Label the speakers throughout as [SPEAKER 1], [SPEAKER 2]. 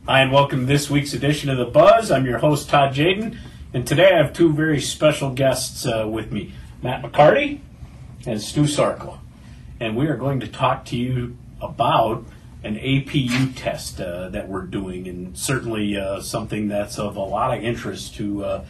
[SPEAKER 1] Hi, and welcome to this week's edition of The Buzz. I'm your host, Todd Jaden, and today I have two very special guests with me, Matt McCarty and Stu Sarkla. And we are going to talk to you about an APU test that we're doing, and certainly something that's of a lot of interest to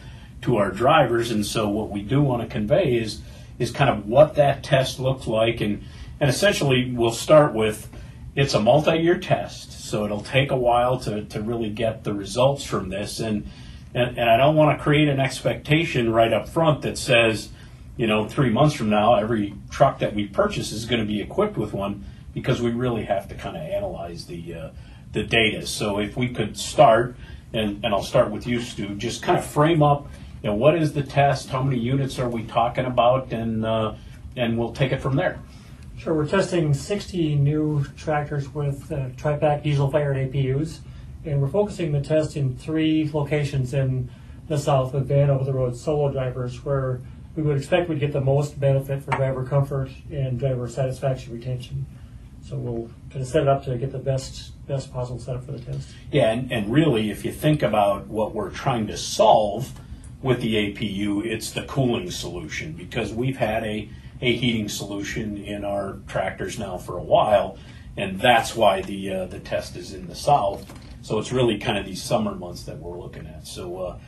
[SPEAKER 1] our drivers. And so what we do want to convey is kind of what that test looks like, and essentially we'll start with, it's a multi-year test, so it'll take a while to really get the results from this, and I don't want to create an expectation right up front that says, 3 months from now every truck that we purchase is going to be equipped with one, because we really have to kind of analyze the data. So if we could start, and I'll start with you, Stu, just kind of frame up, what is the test, how many units are we talking about, and we'll take it from there.
[SPEAKER 2] Sure, we're testing 60 new tractors with tri-pack diesel-fired APUs, and we're focusing the test in 3 locations in the south with van over-the-road solo drivers, where we would expect we'd get the most benefit for driver comfort and driver satisfaction retention. So we'll kind of set it up to get the best possible setup for the test.
[SPEAKER 1] Yeah, and really, if you think about what we're trying to solve with the APU, it's the cooling solution, because we've had a heating solution in our tractors now for a while, and that's why the test is in the south. So it's really kind of these summer months that we're looking at. So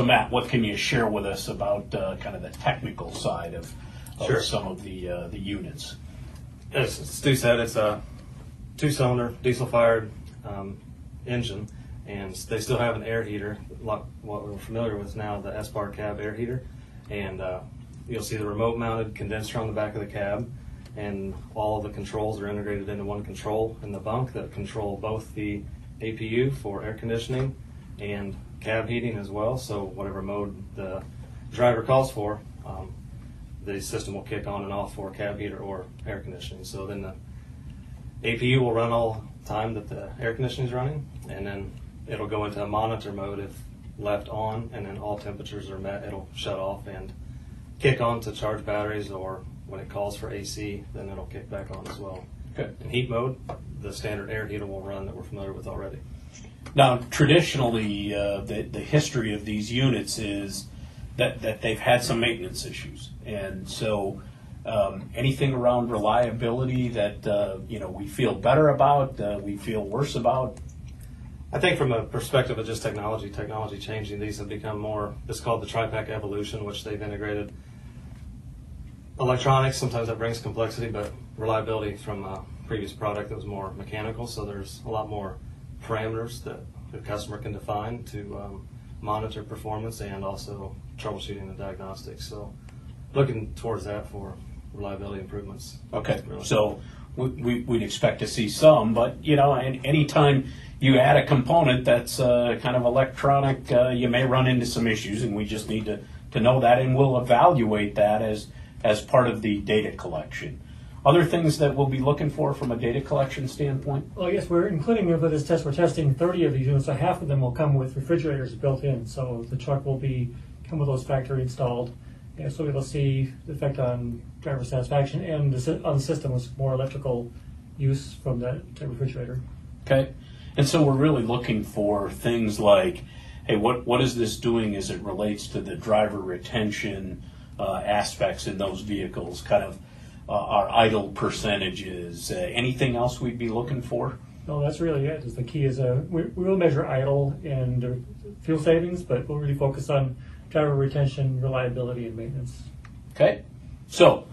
[SPEAKER 1] Matt, what can you share with us about kind of the technical side of
[SPEAKER 3] Sure.
[SPEAKER 1] some of the units?
[SPEAKER 3] As Stu said, it's a 2-cylinder diesel-fired engine, and they still have an air heater, like what we're familiar with now, the S-bar cab air heater, and you'll see the remote-mounted condenser on the back of the cab, and all of the controls are integrated into one control in the bunk that control both the APU for air conditioning and cab heating as well. So whatever mode the driver calls for, the system will kick on and off for cab heater or air conditioning. So then the APU will run all the time that the air conditioning is running, and then it'll go into a monitor mode if left on, and then all temperatures are met, it'll shut off and kick on to charge batteries, or when it calls for AC, then it'll kick back on as well.
[SPEAKER 1] Good.
[SPEAKER 3] In heat mode, the standard air heater will run that we're familiar with already.
[SPEAKER 1] Now, traditionally, the history of these units is that they've had some maintenance issues, and so anything around reliability that we feel better about, we feel worse about.
[SPEAKER 3] I think from a perspective of just technology changing, these have become more, it's called the tri-pack evolution, which they've integrated electronics. Sometimes that brings complexity, but reliability from a previous product that was more mechanical, so there's a lot more parameters that the customer can define to monitor performance and also troubleshooting and diagnostics. So looking towards that for reliability improvements.
[SPEAKER 1] Okay,
[SPEAKER 3] really.
[SPEAKER 1] So we'd expect to see some, but anytime you add a component that's kind of electronic, you may run into some issues, and we just need to know that, and we'll evaluate that as part of the data collection. Other things that we'll be looking for from a data collection standpoint?
[SPEAKER 2] Well, yes, we're including for this test, we're testing 30 of these units, so half of them will come with refrigerators built in, so the truck will come with those factory installed. Yeah, so we'll see the effect on driver satisfaction, and on the system with more electrical use from that refrigerator.
[SPEAKER 1] Okay, and so we're really looking for things like, hey, what is this doing as it relates to the driver retention aspects in those vehicles, kind of our idle percentages, anything else we'd be looking for?
[SPEAKER 2] No, that's really it. The key is we will measure idle and fuel savings, but we'll really focus on driver retention, reliability, and maintenance.
[SPEAKER 1] Okay, so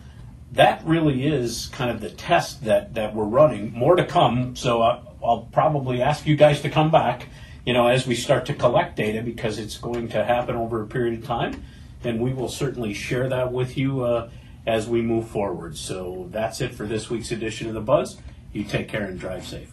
[SPEAKER 1] that really is kind of the test that we're running. More to come, so I'll probably ask you guys to come back, as we start to collect data, because it's going to happen over a period of time, and we will certainly share that with you as we move forward. So that's it for this week's edition of The Buzz. You take care and drive safe.